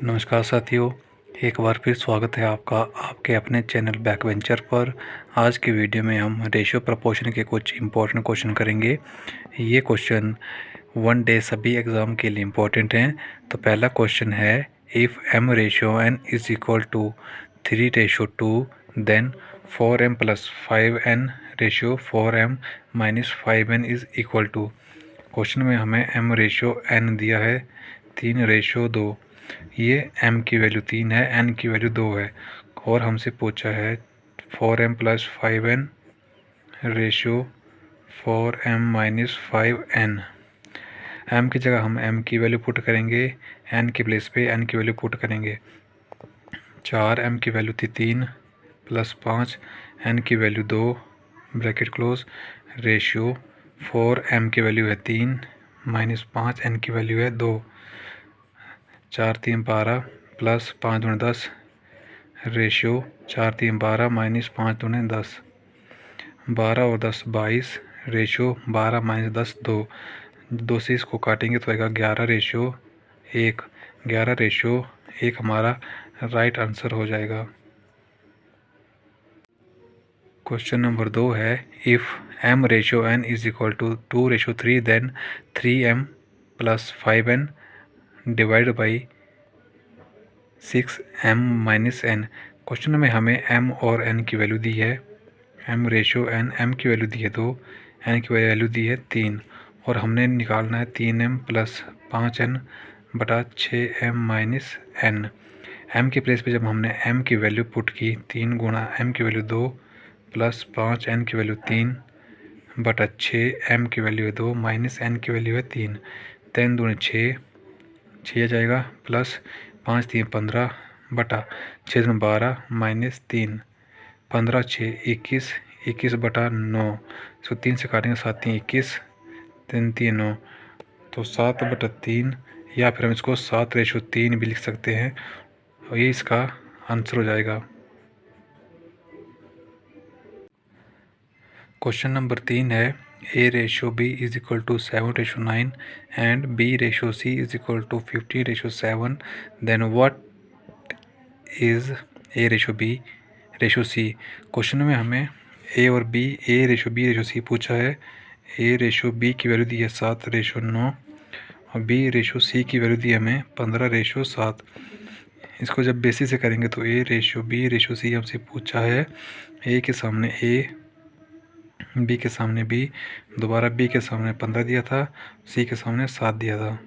नमस्कार साथियों, एक बार फिर स्वागत है आपका आपके अपने चैनल बैक वेंचर पर। आज की वीडियो में हम रेशियो प्रपोर्शन के कुछ इम्पोर्टेंट क्वेश्चन करेंगे। ये क्वेश्चन वन डे सभी एग्ज़ाम के लिए इम्पोर्टेंट हैं। तो पहला क्वेश्चन है, if m ratio n is equal to 3:2 then 4m + 5n ratio 4m - 5n is equal to. Question में हमें m रेशियो n दिया है 3:2। ये m की वैल्यू 3 है, n की वैल्यू 2 है और हमसे पूछा है 4m + 5n ratio 4m - 5n। m की जगह हम m की वैल्यू पुट करेंगे, n के प्लेस पे n की वैल्यू पुट करेंगे। 4m की वैल्यू थी 3 + 5 n की value 2 bracket close ratio 4m की वैल्यू है 3 - 5 n की वैल्यू है 2। 4 3 12 + 5 दूनी 10 रेशियो 4 3 12 - 5 दूनी 10। 12 और 10 22 रेशियो 12 - 10 2। 2 से इसको काटेंगे तो आएगा 11 रेशियो 1। 11 रेशियो 1 हमारा राइट आंसर हो जाएगा। क्वेश्चन नंबर 2 है, if m ratio n is equal to 2:3 then 3m + 5n divide by 6m - n। Question में हमें m और n की वैल्यू दी है। m रेशियो n, m की वैल्यू दी है 2, n की वैल्यू दी है 3 और हमने निकालना है 3m + 5n बटा 6m - n। m के प्लेस पे जब हमने m की वैल्यू पुट की 3 गुणा m की वैल्यू 2 + 5n की वैल्यू 3 बटा 6 m की वैल्यू है 2 माइनस n की वैल्यू है 3। 3 दूनी 6 आ जाएगा प्लस 5 3 15 बटा 6 दूनी 12 माइनस 3 15 6 21 21 बटा 9। इसको 3 से काटेंगे 7 3 21 3 3 9 तो 7 बटा 3 या फिर हम इसको 7:3 भी लिख सकते हैं और ये इसका आंसर हो जाएगा। क्वेश्चन नंबर 3 है, a ratio b is equal to 7:9 and b ratio c is equal to 50:7 then what is a ratio b ratio c। Question में हमें a और b, a ratio b ratio c पूछा है। a ratio b की value दी है 7:9 और b ratio c की वैल्यू दी है हमें 15:7। इसको जब बेसिस से करेंगे तो a ratio b ratio c हमसे पूछा है। a के सामने a, b के सामने b, दोबारा b के सामने 15 दिया था, c के सामने 7 दिया था।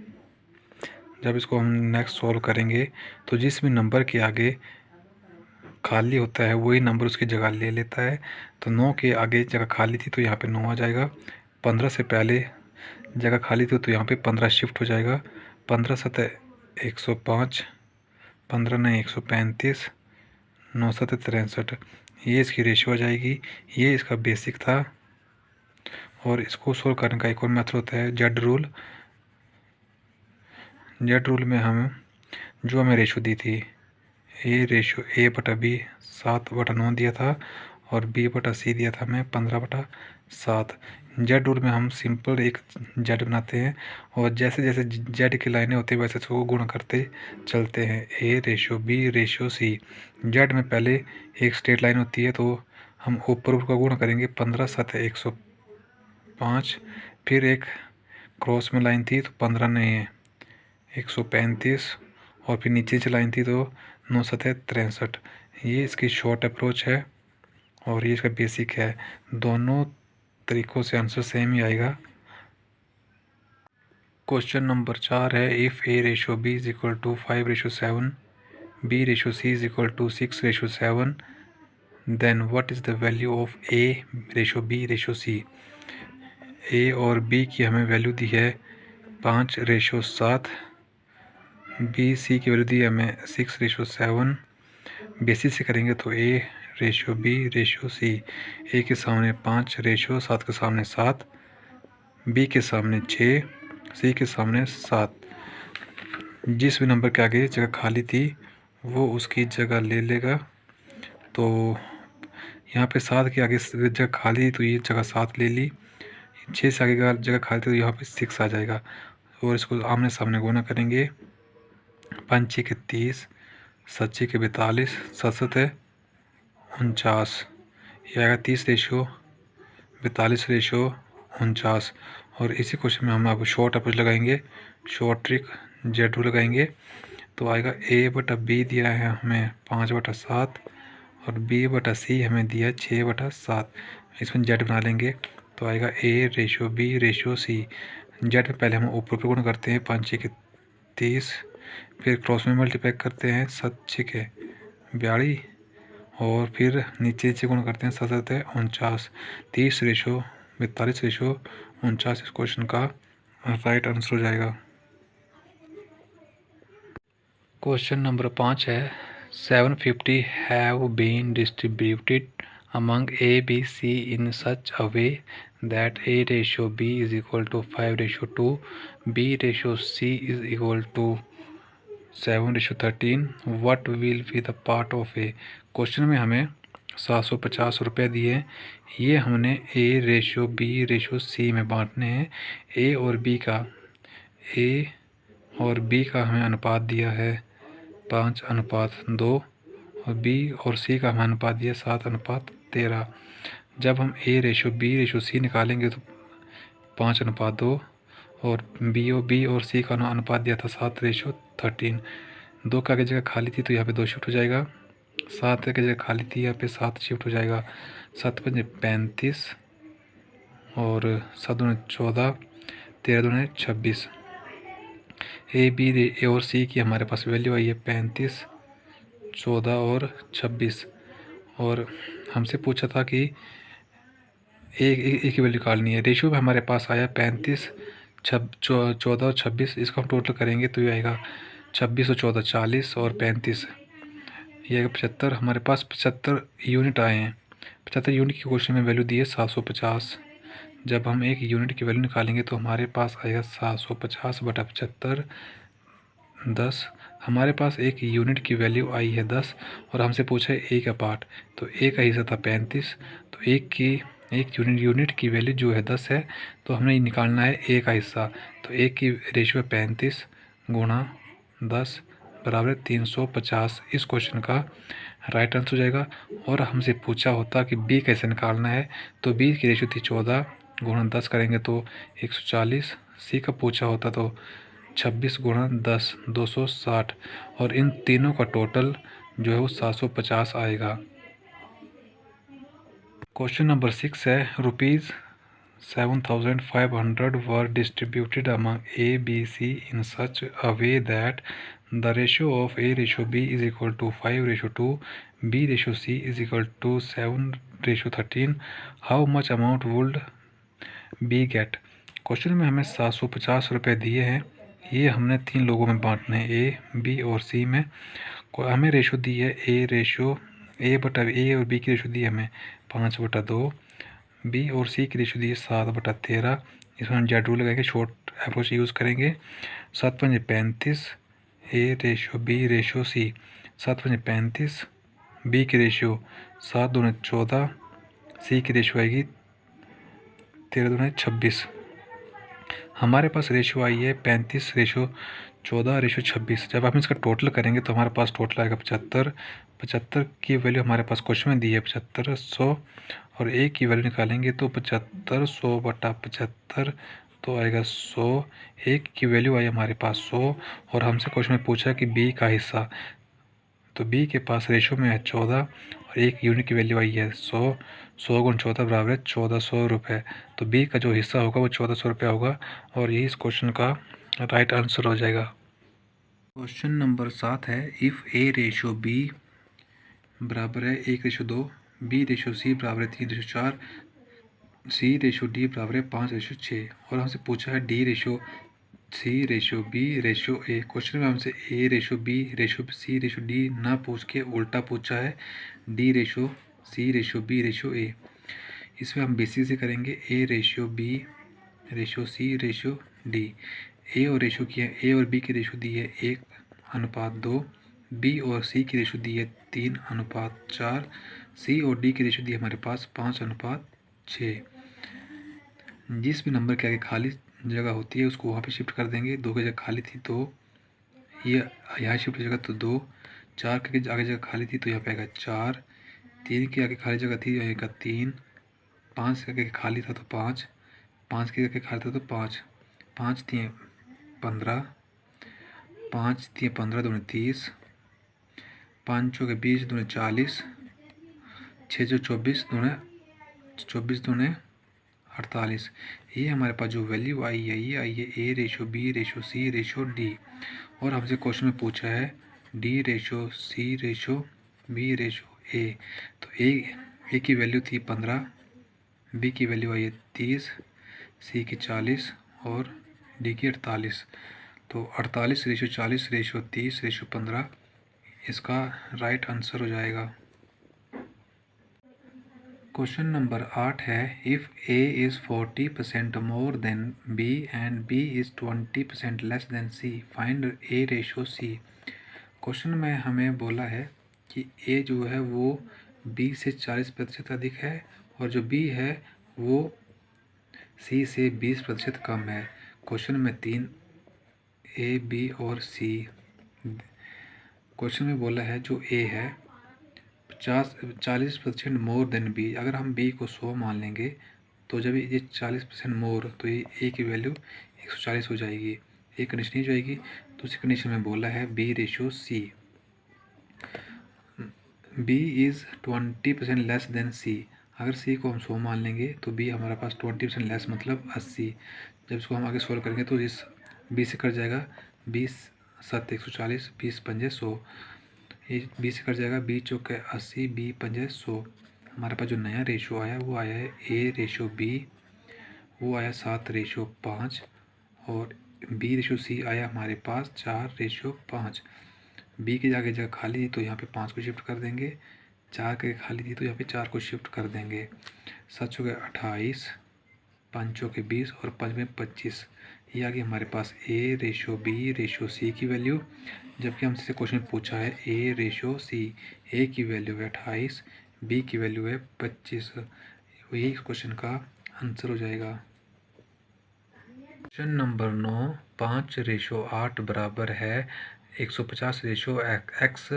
जब इसको हम नेक्स्ट सॉल्व करेंगे तो जिस भी नंबर के आगे खाली होता है वही नंबर उसकी जगह ले लेता है। तो 9 के आगे जगह खाली थी तो यहाँ पे 9 आ जाएगा। 15 से पहले जगह खाली थी तो यहाँ पे 15 शिफ्ट हो जाएगा। 15 7 105, 15 9 135, 9 7 63। ये इसकी रेशियो हो जाएगी। ये इसका बेसिक था और इसको सोल्व करने का एक और मेथड होता है जेड रूल। जेड रूल में हम जो हमें रेशियो दी थी ए रेशियो a बटा b 7/9 दिया था और b बटा c दिया था हमें 15/7। जेड रूल में हम सिंपल एक जेड बनाते हैं और जैसे जैसे जेड की लाइनें होती हैं वैसे उसको गुणा करते चलते हैं। a ratio b ratio c। Z में पहले एक स्ट्रेट लाइन होती है तो हम ऊपर का गुणा करेंगे 15 7 105। फिर एक क्रॉस में लाइन थी तो 15 नहीं है 135 और फिर नीचे से लाइन थी तो 9 7 63। ये इसकी शॉर्ट अप्रोच है और ये इसका बेसिक है। दोनों तरीक़ों से आंसर सेम ही आएगा। क्वेश्चन नंबर 4 है, if a ratio b is equal to 5:7, b ratio c is equal to 6:7 then what is the value of a ratio b ratio c। a और b की हमें value दी है 5:7, B C की value दी है हमें 6:7। बेसिस से करेंगे तो a ratio b ratio c। a के सामने 5 रेशियो 7 के सामने 7, b के सामने 6, c के सामने 7। जिस भी नंबर के आगे जगह खाली थी वो उसकी जगह ले लेगा। तो यहाँ पे 7 के आगे जगह खाली थी तो ये जगह 7 ले ली। 6 से आगे जगह खाली थी तो यहाँ पे 6 आ जाएगा और इसको आमने सामने गुणा करेंगे। 5 6 30, 7 6 42, 7 7 49। ये आएगा 30:42:49। और इसी क्वेश्चन में हम अब शॉर्ट अप्रोच लगाएंगे, शॉर्ट ट्रिक जेड रूल लगाएंगे। तो आएगा A/B दिया है हमें 5/7 और B/C हमें दिया है 6/7। इसमें जेड बना लेंगे तो आएगा A/B/C। जेड में पहले हम ऊपर गुण करते हैं 5 6 30, फिर क्रॉस में मल्टीप्लाई करते हैं 7 6 42 और फिर नीचे नीचे गुण करते हैं 7 7 49। 30:42:49 इस क्वेश्चन का राइट आंसर हो जाएगा। क्वेश्चन नंबर 5 है 750 have been distributed among A, B, C in such a way that A/B is equal to 5/2, B/C is equal to 7/13. What will be the part of A? Question में हमें 750 रुपये दिए, ये हमने A/B/C में बांटने हैं। A और B का हमें अनुपात दिया है 5:2 और B और C का हमें अनुपात दिया 7:13। जब हम A/B/C निकालेंगे तो 5:2 और B और C का अनुपात दिया था 7:13। 2 का जगह खाली थी तो यहाँ पे 2 शिफ्ट हो जाएगा, 7 की जगह खाली थी यहाँ पे 7 शिफ्ट हो जाएगा। 7 5 35 और 7 दूनी 14, 13 दूनी 26। A और C की हमारे पास वैल्यू आई है 35, 14 और 26। और हमसे पूछा था कि एक की वैल्यू निकालनी है। रेशियो में हमारे पास आया 35, 14 और 26। इसको हम टोटल करेंगे तो ये आएगा 26 और 14 40 और 35 ये आएगा 75। हमारे पास 75 यूनिट आए हैं। 75 यूनिट की क्वेश्चन में वैल्यू दी है 750। जब हम एक यूनिट की वैल्यू निकालेंगे तो हमारे पास आएगा 750/75 10। हमारे पास एक यूनिट की वैल्यू आई है 10 और हमसे पूछा है ए का पार्ट, तो ए का हिस्सा था 35। तो एक यूनिट की वैल्यू जो है 10 है, तो हमें निकालना है ए का हिस्सा। तो ए की रेशियो है 35 गुणा 10 बराबर 350। इस क्वेश्चन का राइट आंसर हो जाएगा। और हमसे पूछा होता कि बी कैसे निकालना है, तो बी की रेशियो थी 14 गुणा 10 करेंगे तो 140। सी का पूछा होता तो 26 गुणा 10 260 और इन तीनों का टोटल जो है वो 750 आएगा। क्वेश्चन नंबर 6 है ₹7,500 वर distributed among A, B, C in such a way that the ratio of A/B is equal to 5/2, B/C is equal to 7/13. How much amount would B get? Question में हमें 750 रुपये दिए हैं, ये हमने 3 लोगों में बांटने हैं, A, B और C में। हमें रेशो दी है A और B की रेशो दी है हमें 5/2, B और C की रेशो दी है 7/13। इसमें हम जेड रूल लगाएंगे, शॉर्ट अप्रोच यूज़ करेंगे। 7 5 35 A/B/C, 7 5 35, B की रेशियो 7 दूनी 14, C की रेशियो आएगी 13 दूनी 26। हमारे पास रेशियो आई है 35:14:26। जब हम इसका टोटल करेंगे तो हमारे पास टोटल आएगा 75। 75 की वैल्यू हमारे पास क्वेश्चन में दी है 7500 और ए की वैल्यू निकालेंगे तो 7500/75 तो आएगा 100। एक की वैल्यू आई हमारे पास 100 और हमसे क्वेश्चन में पूछा कि बी का हिस्सा, तो बी के पास रेशियो में है 14 और एक यूनिट की वैल्यू आई है 100। 100 गुण 14 बराबर है 1400 रुपये। तो बी का जो हिस्सा होगा वो 1400 रुपये होगा और यही इस क्वेश्चन का राइट आंसर हो जाएगा। क्वेश्चन नंबर 7 है इफ़ A/B बराबर है 1/2, B/C बराबर है 3/4, C/D बराबर है 5/6 और हमसे पूछा है D/C/B/A। क्वेश्चन में हमसे A/B/C/D ना पूछ के उल्टा पूछा है D/C/B/A। इसमें हम बेसिस से करेंगे A/B/C/D। ए और बी की रेशो दी है 1:2, बी और सी की रेशो दी है 3:4, सी और डी की रेशो दी है हमारे पास 5:6। जिस भी नंबर के आगे खाली जगह होती है उसको वहाँ पे शिफ्ट कर देंगे। 2 की जगह खाली थी तो ये यहाँ शिफ्ट हो जाएगा तो 2, 4 के आगे जगह खाली थी तो यहाँ पे आएगा 4, 3 की आगे खाली जगह थी यहाँ आएगा 3, 5 के आगे खाली था तो 5, 5 के आगे खाली था तो 5, 5 3 15, 5 3 15 दूनी 30, 5 चौके 20 दूनी 40, 6 24 दूने 48। ये हमारे पास जो वैल्यू आई है ये आई है A ratio B ratio C ratio D। और हमसे क्वेश्चन में पूछा है D ratio C ratio B ratio A। तो A की वैल्यू थी 15, B की वैल्यू आई है 30, C की 40 और D की 48। तो 48 रेशो 40 रेशो 30 रेशो 15 इसका राइट आंसर हो जाएगा। क्वेश्चन नंबर 8 है if A is 40% more than B and B is 20% less then C find A ratio C। Question में हमें बोला है कि A जो है वो B से 40% अधिक है और जो B है वो C से 20% कम है। क्वेश्चन में 3 A B और C। क्वेश्चन में बोला है जो A है 40% मोर देन बी। अगर हम बी को 100 मान लेंगे तो जब ये 40% मोर तो ये ए की वैल्यू 140 हो जाएगी। एक कंडीशन ही जाएगी। दूसरी कंडीशन में बोला है B ratio C, B is 20% less than C. अगर सी को हम 100 मान लेंगे तो बी हमारे पास 20% लेस मतलब 80। जब इसको हम आगे सॉल्व करेंगे तो इस बी से कट जाएगा 20 7 140, 20 पंजे 100। ये 20 से कट जाएगा 20 चौके 80, 20 पंजे 100। हमारे पास जो नया रेशो आया वो आया है ए रेशो बी, वो आया 7 रेशो 5 और बी रेशो सी आया हमारे पास 4 रेशो 5। बी की जगह खाली थी तो यहाँ पे 5 को शिफ्ट कर देंगे, 4 के खाली थी तो यहाँ पे 4 को शिफ्ट कर देंगे। 7 चौके 28, 5 चौके 20 और 5 में 25। ये आ गई हमारे पास ए रेशो बी रेशो सी की वैल्यू। जबकि हमसे क्वेश्चन पूछा है ए रेशो सी, ए की वैल्यू है 28, बी की वैल्यू है 25। यही क्वेश्चन का आंसर हो जाएगा। क्वेश्चन नंबर 9 5 रेशो 8 बराबर है 150 ratio x,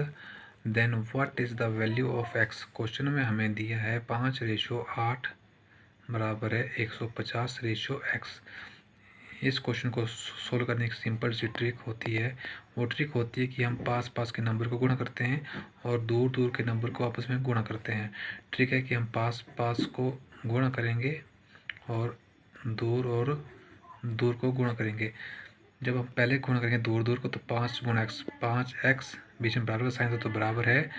then what is the value of x. Question में हमें दिया है 5 रेशो 8 बराबर है 150 रेशो एक्स। इस क्वेश्चन को सोल्व करने की सिंपल सी ट्रिक होती है। वो ट्रिक होती है कि हम पास पास के नंबर को गुणा करते हैं और दूर दूर के नंबर को आपस में गुणा करते हैं। ट्रिक है कि हम पास पास को गुणा करेंगे और दूर को गुणा करेंगे। जब हम पहले गुणा करेंगे दूर को तो 5 गुणा एक्स, 5x बीच में बराबर का साइन तो बराबर है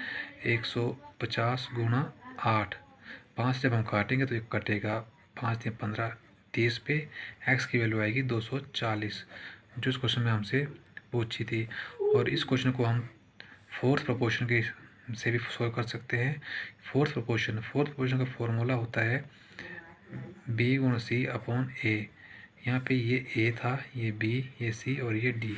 150 गुणा 8। 5 जब हम काटेंगे तो ये कटेगा 5 3 15 30 पे x की वैल्यू आएगी 240, जो इस क्वेश्चन में हमसे पूछी थी। और इस क्वेश्चन को हम फोर्थ प्रोपोर्शन के से भी सॉल्व कर सकते हैं। फोर्थ प्रोपोर्शन का फॉर्मूला होता है b गुण c अपॉन a। यहाँ पे ये a था, ये b, ये c और ये d।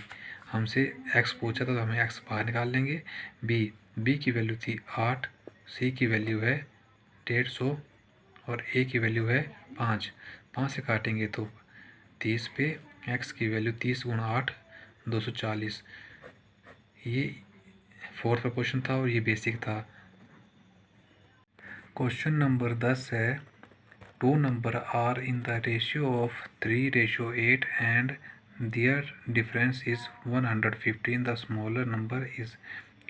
हमसे x पूछा था तो हमें x बाहर निकाल लेंगे। b की वैल्यू थी 8, c की वैल्यू है 150 और a की वैल्यू है 5। 5 से काटेंगे तो 30 पे x की वैल्यू 30 गुणा 8 240। ये फोर्थ प्रोपोर्शन था और ये बेसिक था। क्वेश्चन नंबर 10 है 2 number are in the ratio of 3:8 and their difference is 115। The smaller number is.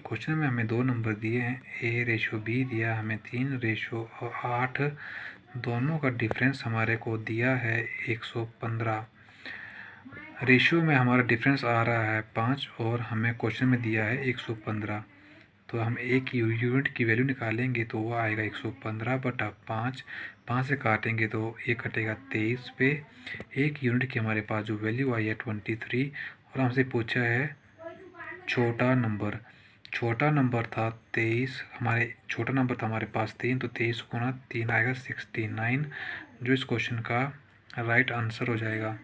Question में हमें 2 नंबर दिए हैं, a रेशो b दिया हमें 3:8। दोनों का डिफरेंस हमारे को दिया है 115। रेशियो में हमारा डिफरेंस आ रहा है 5 और हमें क्वेश्चन में दिया है 115। तो हम एक यूनिट की वैल्यू निकालेंगे तो वो आएगा 115 बटा 5। 5 से काटेंगे तो ये कटेगा 23 पे। एक यूनिट की हमारे पास जो वैल्यू आई है 23। और हमसे पूछा है छोटा नंबर था 23। छोटा नंबर था हमारे पास 3, तो 23 गुणा 3 आएगा 69, जो इस क्वेश्चन का राइट आंसर हो जाएगा।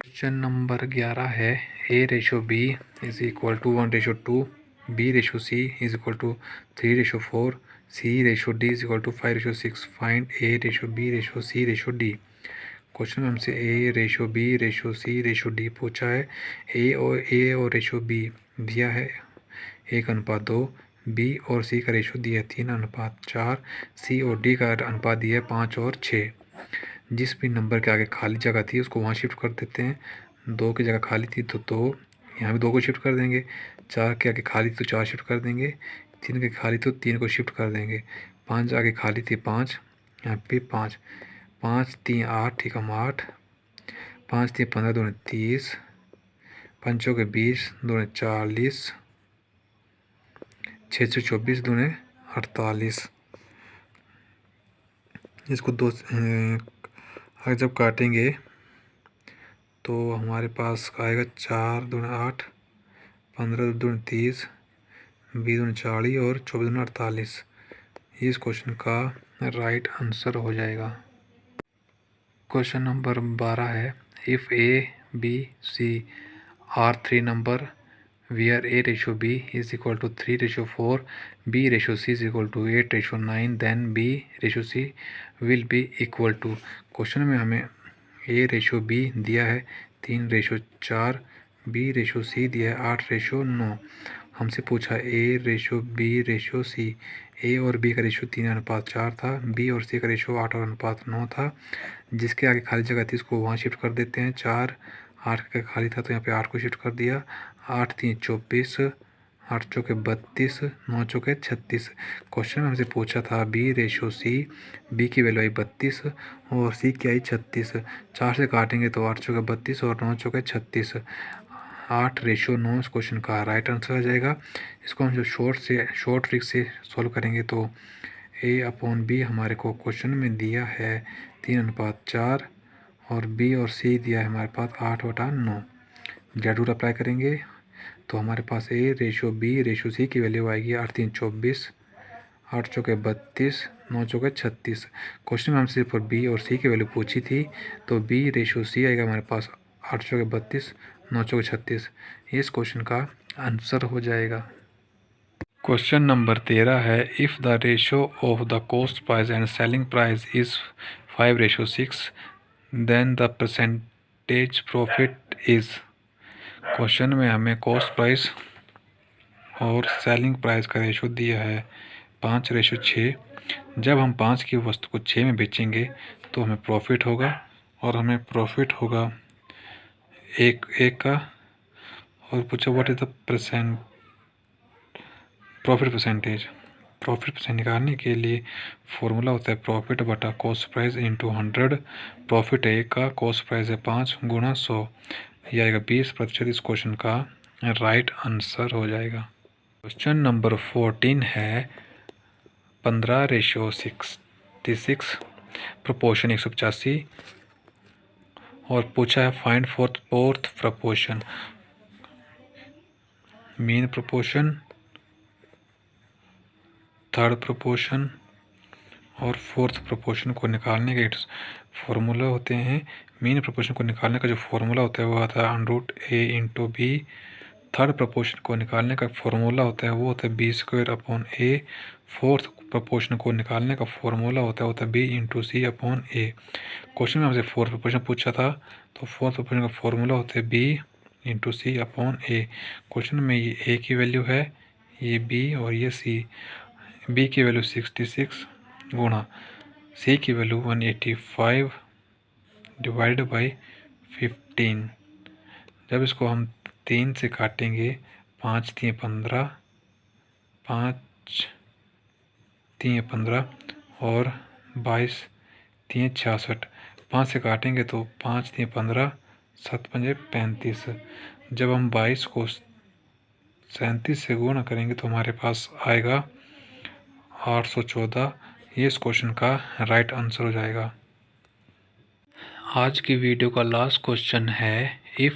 क्वेश्चन नंबर 11 है a ratio b is equal to 1:2, b ratio c is equal to 3:4, c ratio d is equal to 5:6। Find a ratio b ratio c ratio d। Question में हमसे a ratio b ratio c ratio d पूछा है। a और ratio b दिया है 1:2, B और सी का ratio दिया है 3:4, सी और डी का अनुपात दिया है 5:6। जिस भी नंबर के आगे खाली जगह थी उसको वहाँ शिफ्ट कर देते हैं। 2 की जगह खाली थी तो 2, यहाँ भी 2 को शिफ्ट कर देंगे। 4 के आगे खाली थी तो 4 शिफ्ट कर देंगे। 3 के खाली थी तो 3 को शिफ्ट कर देंगे। 5 आगे खाली थी 5, यहाँ पे 5, 5 3 8, ठीक है 8, 5 3 15, 2 30, 5 के 20, 2 40, 6 24, 2 48। इसको दो अगर जब काटेंगे तो हमारे पास आएगा 4 दूनी 8, 15 दूनी 30, 20 दूनी 40 और 24 दूनी 48। इस क्वेश्चन का राइट आंसर हो जाएगा। क्वेश्चन नंबर 12 है, if A B C are 3 number where A ratio B is equal to 3:4, B ratio C is equal to 8:9, then B ratio C will be equal to। Question में हमें A ratio B दिया है 3:4, B ratio C दिया है 8:9। हमसे पूछा A ratio B ratio C। A और B का रेशो 3:4 था, B और C का रेशो 8:9 था। जिसके आगे खाली जगह थी उसको वहाँ शिफ्ट कर देते हैं। 4 8 का खाली था तो यहाँ पे 8 को शिफ्ट कर दिया। 8 3 24, 8 चौके 32, 9 चौके 36। क्वेश्चन में हमसे पूछा था बी रेशो सी, बी की वैल्यू आई 32 और सी की आई 36। 4 से काटेंगे तो 8 चौके 32 और 9 चौके 36। 8:9 इस क्वेश्चन का राइट आंसर आ जाएगा। इसको हम जो शॉर्ट ट्रिक से सॉल्व करेंगे तो A/B हमारे को क्वेश्चन में दिया है 3:4 और B और C दिया है हमारे पास 8/9। जेड रूल अप्लाई करेंगे तो हमारे पास A ratio B ratio C की वैल्यू आएगी 8 3 24, 8 चौके 32, 9 चौके 36। क्वेश्चन में हमसे सिर्फ B और C की वैल्यू पूछी थी तो B रेशो C आएगा हमारे पास 8 चौके 32, 9 चौके 36। इस क्वेश्चन का आंसर हो जाएगा। क्वेश्चन नंबर 13 है, if the ratio of the cost price and selling price is 5:6, then the percentage profit is. Question में हमें कॉस्ट प्राइस और सेलिंग प्राइस का रेशो दिया है 5:6। जब हम 5 की वस्तु को 6 में बेचेंगे तो हमें प्रॉफिट होगा और हमें प्रॉफिट होगा एक का। और पूछा what is the profit percentage निकालने के लिए फॉर्मूला होता है प्रॉफिट बटा कॉस्ट प्राइस इंटू 100। प्रॉफिट है 1 का, कॉस्ट प्राइस है 5 गुणा 100, यह आएगा 20%। इस क्वेश्चन का राइट आंसर हो जाएगा। क्वेश्चन नंबर 14 है, 15:66 प्रोपोर्शन 185 और पूछा है find fourth proportion. Mean proportion, third proportion और फोर्थ प्रोपोर्शन को निकालने के फॉर्मूला होते हैं। मीन प्रोपोर्शन को निकालने का जो फॉर्मूला होता है वो आता है √A/B। थर्ड प्रोपोर्शन को निकालने का फॉर्मूला होता है वो होता है B²/A। फोर्थ प्रोपोर्शन को निकालने का फॉर्मूला होता है B/C/A। क्वेश्चन में हमसे फोर्थ प्रोपोर्शन पूछा था तो फोर्थ प्रोपोर्शन का फॉर्मूला होता है B/C/A। क्वेश्चन में ये A की वैल्यू है, ये B और ये C। B की वैल्यू 66 गुणा C की वैल्यू 185 डिवाइड बाई 15। जब इसको हम 3 से काटेंगे 5 3 15, 5 3 15 और 22 3 66। 5 से काटेंगे तो 5 3 15, 7 5 35। जब हम 22 को 37 से गुणा करेंगे तो हमारे पास आएगा 814। ये इस क्वेश्चन का राइट आंसर हो जाएगा। आज की वीडियो का लास्ट क्वेश्चन है, if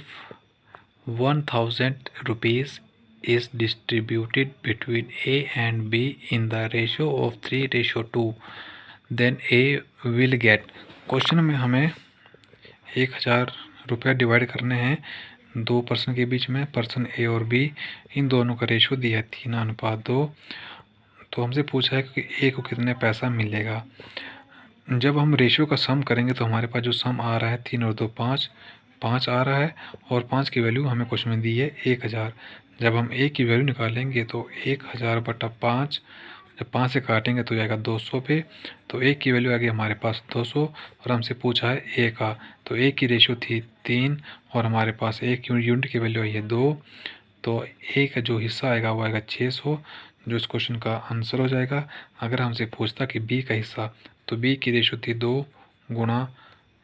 1000 rupees is distributed between A and B in the ratio of 3:2, then A will get। Question में हमें 1000 रुपया डिवाइड करने हैं 2 पर्सन के बीच में, पर्सन A और B, इन दोनों का रेशो दिया है 3:2। तो हमसे पूछा है कि A को कितने पैसा मिलेगा। जब हम रेशियो का सम करेंगे तो हमारे पास जो सम आ रहा है 3 और 2 5 आ रहा है और 5 की वैल्यू हमें क्वेश्चन में दी है 1000। जब हम ए की वैल्यू निकालेंगे तो 1000/5, जब 5 से काटेंगे तो जाएगा 200 पे। तो ए की वैल्यू आ गई हमारे पास 200 और हमसे पूछा है ए का। तो ए की रेशियो थी 3 और हमारे पास एक यूनिट की वैल्यू आई है 2। तो ए का जो हिस्सा आएगा वो आएगा 600, जो इस क्वेश्चन का आंसर हो जाएगा। अगर हमसे पूछता कि बी का हिस्सा, तो बी की रेशियो थी 2 गुणा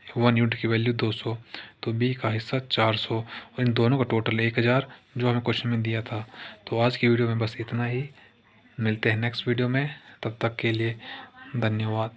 1 यूनिट की वैल्यू 200, तो बी का हिस्सा 400 और इन दोनों का टोटल 1000 जो हमें क्वेश्चन में दिया था। तो आज की वीडियो में बस इतना ही, मिलते हैं नेक्स्ट वीडियो में, तब तक के लिए धन्यवाद।